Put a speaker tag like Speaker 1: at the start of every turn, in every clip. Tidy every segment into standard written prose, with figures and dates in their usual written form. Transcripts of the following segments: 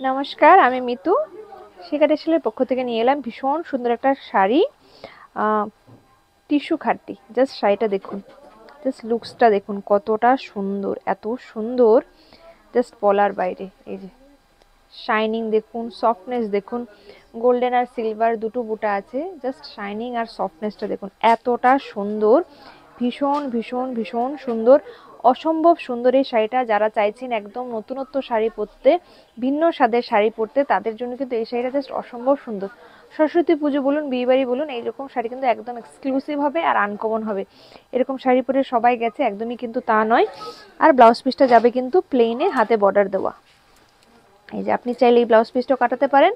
Speaker 1: নমস্কার, আমি মিতু। শিখা টেক্সটাইলের পক্ষ থেকে নিয়ে এলাম ভীষণ সুন্দর একটা শাড়ি, টিস্যু খাড্ডি। জাস্ট শাড়িটা দেখুন, জাস্ট লুকসটা দেখুন কতটা সুন্দর, এত সুন্দর, জাস্ট বলার বাইরে। এই যে শাইনিং দেখুন, সফটনেস দেখুন, গোল্ডেন আর সিলভার দুটো বুটা আছে। জাস্ট শাইনিং আর সফটনেসটা দেখুন, এতটা সুন্দর, ভীষণ ভীষণ ভীষণ সুন্দর, অসম্ভব সুন্দর এই শাড়িটা। যারা চাইছেন একদম নতুনত্ব শাড়ি পরতে, ভিন্ন স্বাদের শাড়ি পরতে, তাদের জন্য কিন্তু এই শাড়িটা জাস্ট অসম্ভব সুন্দর। সরস্বতী পুজো বলুন, বিয়েবাড়ি বলুন, এইরকম শাড়ি কিন্তু একদম এক্সক্লুসিভ হবে আর আনকমন হবে। এরকম শাড়ি পরে সবাই গেছে, একদমই কিন্তু তা নয়। আর ব্লাউজ পিসটা যাবে কিন্তু প্লেনে, হাতে বর্ডার দেওয়া। এই যে আপনি চাইলে এই ব্লাউজ পিসটাও কাটাতে পারেন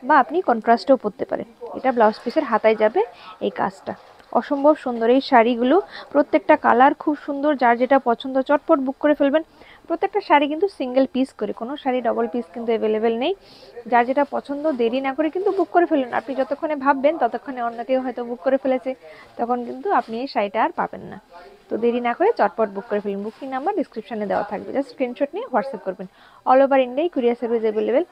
Speaker 1: বা আপনি কন্ট্রাস্টও পরতে পারেন। এটা ব্লাউজ পিসের হাতায় যাবে এই কাজটা। অসম্ভব সুন্দর এই শাড়িগুলো, প্রত্যেকটা কালার খুব সুন্দর। যার যেটা পছন্দ চটপট বুক করে ফেলবেন। প্রত্যেকটা শাড়ি কিন্তু সিঙ্গেল পিস করে, কোনো শাড়ি ডবল পিস কিন্তু অ্যাভেলেবেল নেই। যার যেটা পছন্দ দেরি না করে কিন্তু বুক করে ফেলুন। আপনি যতক্ষণে ভাববেন ততক্ষণে অন্য কেউ হয়তো বুক করে ফেলেছে, তখন কিন্তু আপনি এই শাড়িটা আর পাবেন না। তো দেরি না করে চটপট বুক করে ফেলুন। বুকিং নাম্বার ডিসক্রিপশনে দেওয়া থাকবে, জাস্ট স্ক্রিনশট নিয়ে হোয়াটসঅ্যাপ করবেন। অল ওভার ইন্ডিয়ায় কুরিয়ার সার্ভিস অ্যাভেলেবেল।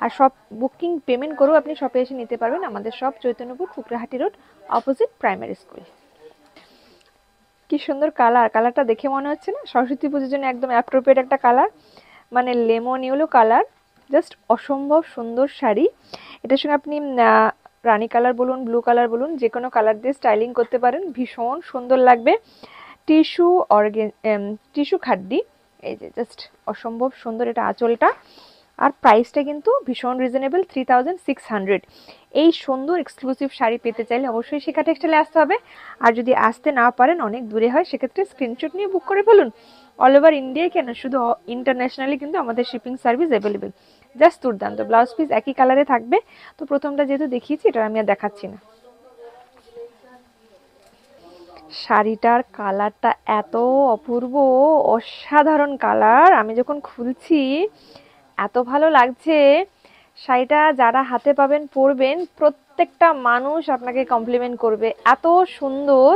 Speaker 1: আর সব বুকিং পেমেন্ট করেও আপনি শপে এসে নিতে পারবেন। আমাদের shop Chaitanyapur Kukrahati road, opposite primary school. কি সুন্দর কালার, কালারটা দেখে মনে হচ্ছে না সরস্বতী পুজোর জন্য একদম অ্যাপ্রোপ্রিয়েট একটা কালার, মানে লেমন ইয়েলো কালার। জাস্ট অসম্ভব সুন্দর শাড়ি। এটার সঙ্গে আপনি রানী কালার বলুন, ব্লু কালার বলুন, যে কোনো কালার দিয়ে স্টাইলিং করতে পারেন, ভীষণ সুন্দর লাগবে। Tissue tissue খাড্ডি। এই যে জাস্ট অসম্ভব সুন্দর এটা আঁচলটা। আর প্রাইসটা কিন্তু ভীষণ রিজনেবল, 3600। এই সুন্দর এক্সক্লুসিভ শাড়ি পেতে চাইলে অবশ্যই শিখা টেক্সটাইলে আসতে হবে। আর যদি আসতে না পারেন, অনেক দূরে হয়, সেক্ষেত্রে স্ক্রিনশট নিয়ে বুক করে ফেলুন। অল ওভার ইন্ডিয়ায় কেন, শুধু ইন্টারন্যাশনালি কিন্তু আমাদের শিপিং সার্ভিস অ্যাভেলেবেল। জাস্ট দুর্দান্ত। ব্লাউজ পিস একই কালারে থাকবে। তো প্রথমটা যেহেতু দেখিয়েছি, এটা আমি আর দেখাচ্ছি না। শাড়িটার কালারটা এত অপূর্ব, অসাধারণ কালার। আমি যখন খুলছি এত ভালো লাগছে। শাড়িটা যারা হাতে পাবেন, পরবেন, প্রত্যেকটা মানুষ আপনাকে কমপ্লিমেন্ট করবে, এত সুন্দর।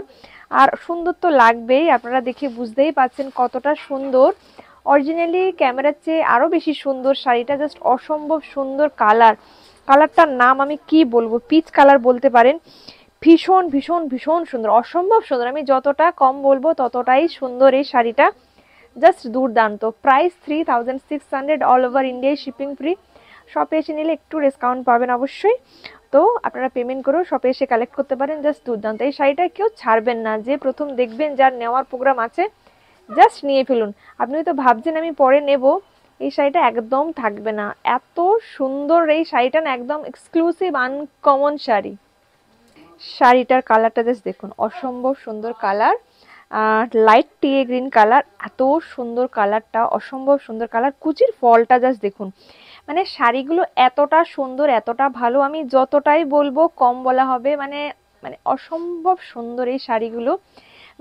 Speaker 1: আর সুন্দর তো লাগবেই, আপনারা দেখে বুঝতেই পাচ্ছেন কতটা সুন্দর। অরিজিনালি ক্যামেরার চেয়ে আরও বেশি সুন্দর শাড়িটা, জাস্ট অসম্ভব সুন্দর কালার। কালারটার নাম আমি কি বলবো, পিচ কালার বলতে পারেন। ভীষণ ভীষণ ভীষণ সুন্দর, অসম্ভব সুন্দর। আমি যতটা কম বলবো ততটাই সুন্দর এই শাড়িটা। জাস্ট দুর্দান্ত। প্রাইস 3600, অল ওভার ইন্ডিয়ায় শিপিং ফ্রি। শপে এসে নিলে একটু ডিসকাউন্ট পাবেন অবশ্যই। তো আপনারা পেমেন্ট করেও শপে এসে কালেক্ট করতে পারেন। জাস্ট দুর্দান্ত এই শাড়িটা, কেউ ছাড়বেন না। যে প্রথম দেখবেন, যার নেওয়ার প্রোগ্রাম আছে, জাস্ট নিয়ে ফেলুন। আপনি তো ভাবছেন আমি পরে নেব, এই শাড়িটা একদম থাকবে না। এত সুন্দর এই শাড়িটা না, একদম এক্সক্লুসিভ আনকমন শাড়ি। শাড়িটার কালারটা জাস্ট দেখুন, অসম্ভব সুন্দর কালার। লাইট টিয়ে গ্রিন কালার, এত সুন্দর কালারটা, অসম্ভব সুন্দর কালার। কুচির ফলটা জাস্ট দেখুন। মানে শাড়িগুলো এতটা সুন্দর, এতটা ভালো, আমি যতটাই বলবো কম বলা হবে। মানে মানে অসম্ভব সুন্দর এই শাড়িগুলো।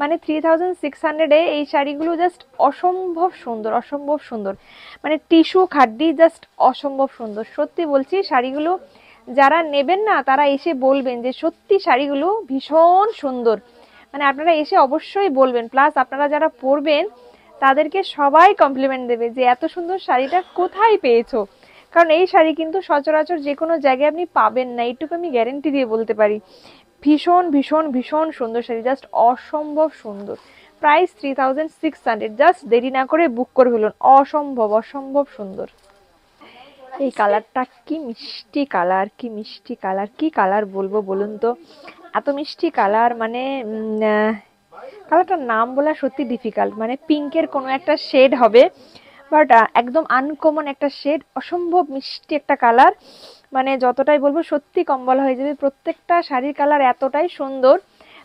Speaker 1: মানে 3600-এ এই শাড়িগুলো জাস্ট অসম্ভব সুন্দর, অসম্ভব সুন্দর। মানে টিস্যু খাড্ডি, জাস্ট অসম্ভব সুন্দর। সত্যি বলছি, শাড়িগুলো যারা নেবেন না, তারা এসে বলবেন যে সত্যি শাড়িগুলো ভীষণ সুন্দর। মানে আপনারা এসে অবশ্যই বলবেন। প্লাস আপনারা যারা পরবেন, তাদেরকে সবাই কমপ্লিমেন্ট দেবে যে এত সুন্দর শাড়িটা কোথায় পেয়েছো। কারণ এই শাড়ি কিন্তু সচরাচর যে কোনো জায়গায় আপনি পাবেন না, এইটুকু আমি গ্যারেন্টি দিয়ে বলতে পারি। ভীষণ ভীষণ ভীষণ সুন্দর শাড়ি, জাস্ট অসম্ভব সুন্দর। প্রাইস 3600। জাস্ট দেরি না করে বুক করে ফেলুন। অসম্ভব অসম্ভব সুন্দর। এই কালারটা কি মিষ্টি কালার, কি মিষ্টি কালার, কি কালার বলবো বলুন তো। এত মিষ্টি কালার, মানে কালারটার নাম বলা সত্যি ডিফিকাল্ট। মানে পিঙ্কের কোনো একটা শেড হবে, বাট একদম আনকমন একটা শেড। অসম্ভব মিষ্টি একটা কালার। মানে যতটাই বলবো সত্যি কম বলা হয়ে যাবে। প্রত্যেকটা শাড়ির কালার এতটাই সুন্দর,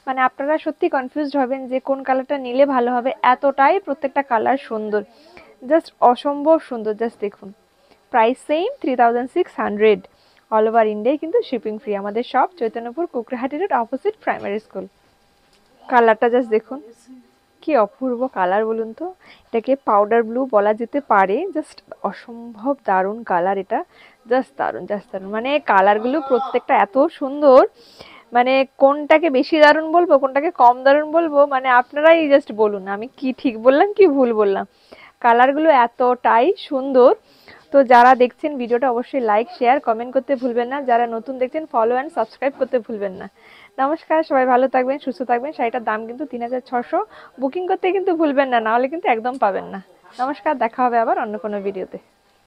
Speaker 1: মানে আপনারা সত্যি কনফিউজড হবেন যে কোন কালারটা নিলে ভালো হবে। এতটাই প্রত্যেকটা কালার সুন্দর, জাস্ট অসম্ভব সুন্দর। জাস্ট দেখুন, প্রাইস সেম 3600। অল ওভার ইন্ডিয়ায় কিন্তু শিপিং ফ্রি। আমাদের সব Chaitanyapur Kukrahati road, opposite primary school. কালারটা জাস্ট দেখুন, কি অপূর্ব কালার বলুন তো। এটাকে পাউডার ব্লু বলা যেতে পারে। জাস্ট অসম্ভব দারুণ কালার এটা। জাস্ট দারুণ, জাস্ট দারুণ। মানে কালারগুলো প্রত্যেকটা এত সুন্দর, মানে কোনটাকে বেশি দারুণ বলবো, কোনটাকে কম দারুণ বলবো, মানে আপনারাই জাস্ট বলুন আমি কি ঠিক বললাম কি ভুল বললাম। কালারগুলো এতটাই সুন্দর। তো যারা দেখছেন ভিডিওটা অবশ্যই লাইক শেয়ার কমেন্ট করতে ভুলবেন না, যারা নতুন দেখছেন ফলো অ্যান্ড সাবস্ক্রাইব করতে ভুলবেন না। নমস্কার, সবাই ভালো থাকবেন, সুস্থ থাকবেন। শাড়িটার দাম কিন্তু 3600। বুকিং করতে কিন্তু ভুলবেন না, নাহলে কিন্তু একদম পাবেন না। নমস্কার, দেখা হবে আবার অন্য কোনো ভিডিওতে।